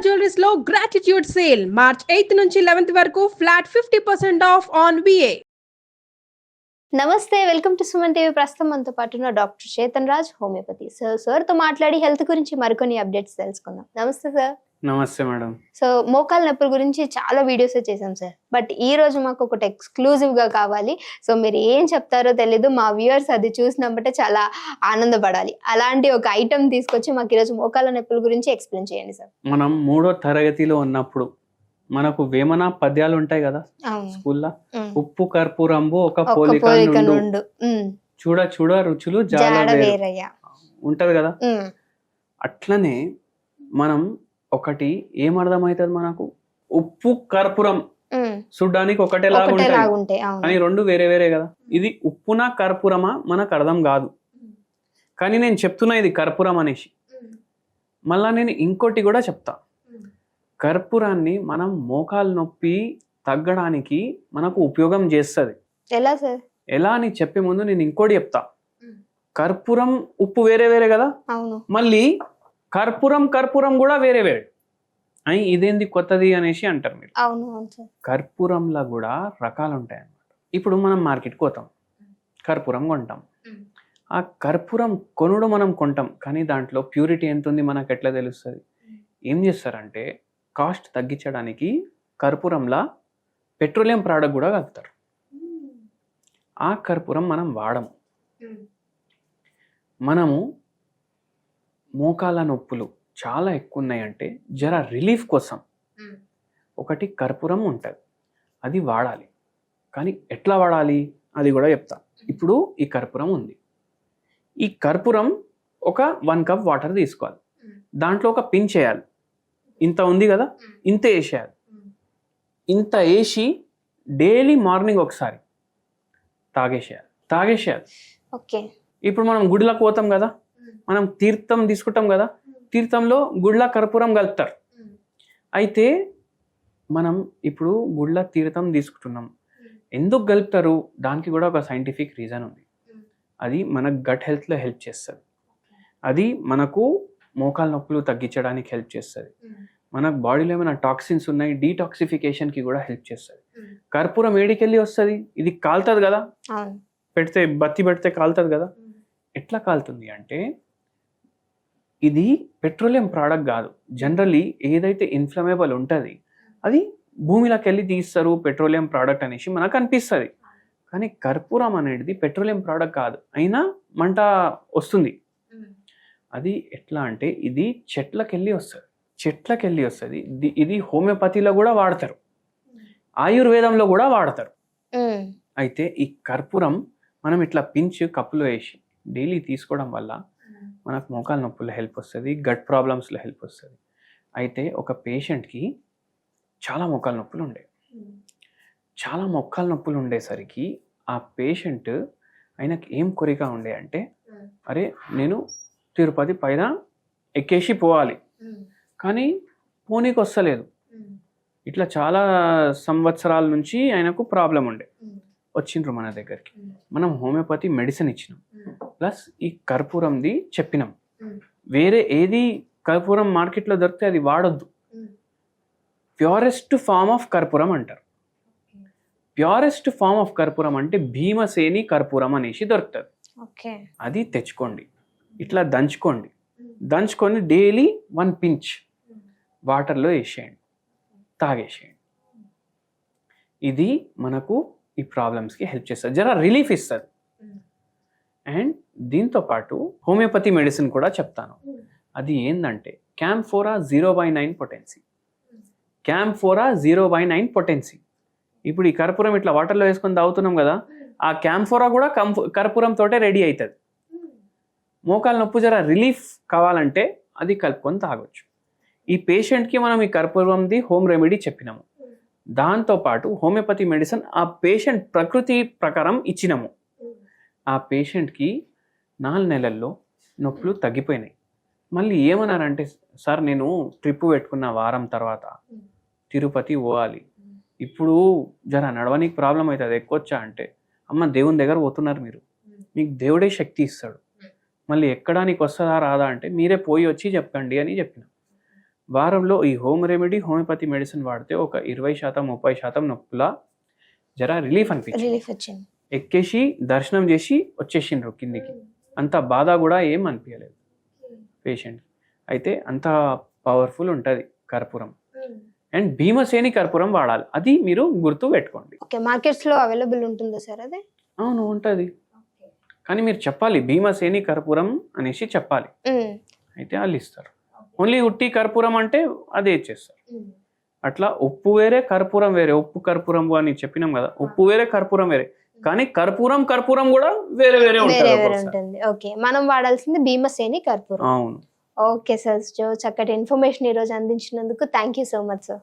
Jewelleries లో gratitude sale March 8 నుంచి 11 వరకు ఫ్లాట్ 50% ఆఫ్ ఆన్ విఏ. నమస్తే, వెల్కమ్ టు సుమన్ టీవీ. ప్రస్తుతం మనతో పాటు ఉన్న doctor Chetan Raj, homeopathy sir తో మాట్లాడి హెల్త్ గురించి మరికొన్ని అప్డేట్స్ తెలుసుకుందాం. నమస్తే సార్. నమస్తే మేడం. సో మోకాల నొప్పుల గురించి చాలా వీడియోస్ చేసాం సార్, బట్ ఈ రోజు మాకు ఒకటి ఎక్స్క్లూజివ్ గా కావాలి. సో మీరు ఏం చెప్తారో తెలీదు, మా వ్యూవర్స్ అది చూసినప్పుడే చాలా ఆనందపడాలి. అలాంటి ఒక ఐటమ్ తీసుకొచ్చి మాకు ఈరోజు మోకాల నొప్పుల గురించి ఎక్స్ప్లెయిన్ చేయండి సార్. మనం 3వ తరగతిలో ఉన్నప్పుడు మనకు వేమన పద్యాలు ఉంటాయి కదా స్కూల్లో, ఉప్పు కర్పూరంబు ఒక పోలిక నుండు, చూడ చూడ రుచులు జాడ వేరయ్య ఉంటది కదా. అట్లనే మనం ఒకటి ఏం అర్థమవుతుంది, మనకు ఉప్పు కర్పూరం చూడ్డానికి ఒకటే లాగా ఉంటాయి కానీ రెండు వేరే వేరే కదా. ఇది ఉప్పునా కర్పూరమా మనకు అర్థం కాదు, కానీ నేను చెప్తున్నా ఇది కర్పూరం అనేసి. మళ్ళా నేను ఇంకోటి కూడా చెప్తా, కర్పూరాన్ని మనం మోకాలు నొప్పి తగ్గడానికి మనకు ఉపయోగం చేస్తుంది. ఎలా సార్? ఎలా అని చెప్పే ముందు నేను ఇంకోటి చెప్తా. కర్పూరం ఉప్పు వేరే వేరే కదా, మళ్ళీ కర్పూరం కర్పూరం కూడా వేరే వేరే. అని ఇదేంది కొత్తది అనేసి అంటారు మీరు. కర్పూరంలో కూడా రకాలు ఉంటాయి అన్నమాట. ఇప్పుడు మనం మార్కెట్కి పోతాం, కర్పూరం కొంటాం. ఆ కర్పూరం కొనుడు మనం కొంటాం, కానీ దాంట్లో ప్యూరిటీ ఎంత ఉంది మనకు ఎట్లా తెలుస్తుంది? ఏం చేస్తారంటే కాస్ట్ తగ్గించడానికి కర్పూరంలా పెట్రోలియం ప్రోడక్ట్ కూడా కలుపుతారు. ఆ కర్పూరం మనం వాడము. మనము మోకాల నొప్పులు చాలా ఎక్కువ ఉన్నాయంటే జర రిలీఫ్ కోసం ఒకటి కర్పూరం ఉంటుంది, అది వాడాలి. కానీ ఎట్లా వాడాలి అది కూడా చెప్తా. ఇప్పుడు ఈ కర్పూరం ఉంది, ఈ కర్పూరం ఒక 1 కప్ వాటర్ తీసుకోవాలి, దాంట్లో ఒక పించ్ వేయాలి. ఇంత ఉంది కదా, ఇంత వేసేయాలి. ఇంత వేసి డైలీ మార్నింగ్ ఒకసారి తాగేసేయాలి. ఇప్పుడు మనం గుడిలోకి పోతాం కదా, మనం తీర్థం తీసుకుంటాం కదా, తీర్థంలో గుడిలో కర్పూరం కలుపుతారు. అయితే మనం ఇప్పుడు గుడిలో తీర్థం తీసుకుంటున్నాం, ఎందుకు కలుపుతారు? దానికి కూడా ఒక సైంటిఫిక్ రీజన్ ఉంది. అది మన గట్ హెల్త్లో హెల్ప్ చేస్తుంది. అది మనకు మోకాల నొప్పులు తగ్గించడానికి హెల్ప్ చేస్తుంది. మన బాడీలో ఏమైనా టాక్సిన్స్ ఉన్నాయి, డీటాక్సిఫికేషన్కి కూడా హెల్ప్ చేస్తుంది. కర్పూరం ఏడికెళ్ళి వస్తుంది? ఇది కాలుతుంది కదా, బత్తి పెడితే కాలుతుంది కదా. ఎట్లా కాలుతుంది అంటే ఇది పెట్రోలియం ప్రోడక్ట్ కాదు. జనరల్లీ ఏదైతే ఇన్ఫ్లమేబుల్ ఉంటుంది అది భూమిలోకి వెళ్ళి తీస్తారు పెట్రోలియం ప్రోడక్ట్ అనేసి మనకు అనిపిస్తుంది. కానీ కర్పూరం అనేది పెట్రోలియం ప్రోడక్ట్ కాదు, అయినా మంట వస్తుంది. అది ఎట్లా అంటే ఇది చెట్లకెళ్ళి వస్తుంది. ఇది హోమియోపతిలో కూడా వాడతారు, ఆయుర్వేదంలో కూడా వాడతారు. అయితే ఈ కర్పూరం మనం ఇట్లా పించ్ కప్పులో వేసి డైలీ తీసుకోవడం వల్ల మనకు మోకాల నొప్పులు హెల్ప్ వస్తుంది, గట్ ప్రాబ్లమ్స్లో హెల్ప్ వస్తుంది. అయితే ఒక పేషెంట్కి చాలా మోకాల నొప్పులు ఉండేసరికి ఆ పేషెంట్ ఆయనకి ఏం కోరిక ఉండే అంటే, అరే నేను తిరుపతి పైన ఎక్కేసి పోవాలి, కానీ పోనీకి వస్తలేదు. ఇట్లా చాలా సంవత్సరాల నుంచి ఆయనకు ప్రాబ్లం ఉండే. వచ్చిండ్రు మన దగ్గరికి, మనం హోమియోపతి మెడిసిన్ ఇచ్చినాం, ప్లస్ ఈ కర్పూరంది చెప్పినాం. వేరే ఏది కర్పూరం మార్కెట్లో దొరికితే అది వాడొద్దు. ప్యూరెస్ట్ ఫామ్ ఆఫ్ కర్పూరం అంటారు. ప్యూరెస్ట్ ఫామ్ ఆఫ్ కర్పూరం అంటే భీమసేని కర్పూరం అనేసి దొరుకుతుంది. అది తెచ్చుకోండి, ఇట్లా దంచుకొని డైలీ 1 పించ్ వాటర్లో వేసేయండి, తాగేసేయండి. ఇది మనకు ఈ ప్రాబ్లమ్స్కి హెల్ప్ చేస్తుంది, జర రిలీఫ్ ఇస్తుంది. అండ్ దీంతో పాటు హోమియోపతి మెడిసిన్ కూడా చెప్తాను. అది ఏంటంటే క్యాంఫోరా 0/9 పొటెన్సీ. క్యాంఫోరా 0/9 పొటెన్సీ. ఇప్పుడు ఈ కర్పూరం ఇట్లా వాటర్లో వేసుకొని తాగుతున్నాం కదా, ఆ క్యాంఫోరా కూడా కర్పూరంతో రెడీ అవుతుంది. మోకాల నొప్పి జర రిలీఫ్ కావాలంటే అది కలుపుకొని తాగొచ్చు. ఈ పేషెంట్కి మనం ఈ కర్పూరంది హోమ్ రెమెడీ చెప్పినాము, దాంతోపాటు హోమియోపతి మెడిసిన్ ఆ పేషెంట్ ప్రకృతి ప్రకారం ఇచ్చినాము. ఆ పేషెంట్కి 4 నెలల్లో నొప్పులు తగ్గిపోయినాయి. మళ్ళీ ఏమన్నారంటే, సార్ నేను ట్రిప్ పెట్టుకున్న వారం తర్వాత తిరుపతి పోవాలి, ఇప్పుడు జర నడవనికి ప్రాబ్లం అవుతుంది, ఎక్కొచ్చా అంటే, అమ్మ దేవుని దగ్గర పోతున్నారు మీరు, మీకు దేవుడే శక్తి ఇస్తాడు, మళ్ళీ ఎక్కడానికి వస్తుందా రాదా అంటే మీరే పోయి వచ్చి చెప్పండి అని చెప్పిన. వారంలో ఈ హోమ్ రెమెడీ హోమియోపతి మెడిసిన్ వాడితే ఒక 20% 30% నొప్పుల జర రిలీఫ్ అనిపించింది. రిలీఫ్ వచ్చింది. ఎక్కేసి దర్శనం చేసి వచ్చేసిండ్రు కిందికి. అంత బాధ కూడా ఏం అనిపించలేదు పేషెంట్. అయితే అంత పవర్ఫుల్ ఉంటుంది కర్పూరం. అండ్ భీమసేని కర్పూరం వాడాలి, అది మీరు గుర్తు పెట్టుకోండి. ఓకే, మార్కెట్స్ లో అవైలబుల్ ఉంటుందా సార్ అది? అవును ఉంటుంది, కానీ మీరు చెప్పాలి భీమసేని కర్పూరం అనేసి చెప్పాలి. అయితే వాళ్ళు ఇస్తారు. ఓన్లీ ఉట్టి కర్పూరం అంటే అదే ఇచ్చేస్తారు. అట్లా ఉప్పు వేరే కర్పూరం వేరే. ఉప్పు కర్పూరం అని చెప్పినాం కదా, ఉప్పు వేరే కర్పూరం వేరే, కానీ కర్పూరం కూడా వేరే వేరే ఉంటుంది. ఓకే, మనం వాడాల్సింది భీమసేని కర్పూరం. అవును. ఓకే సార్, చక్కటి ఇన్ఫర్మేషన్ ఈ రోజు అందించినందుకు thank you so much sir.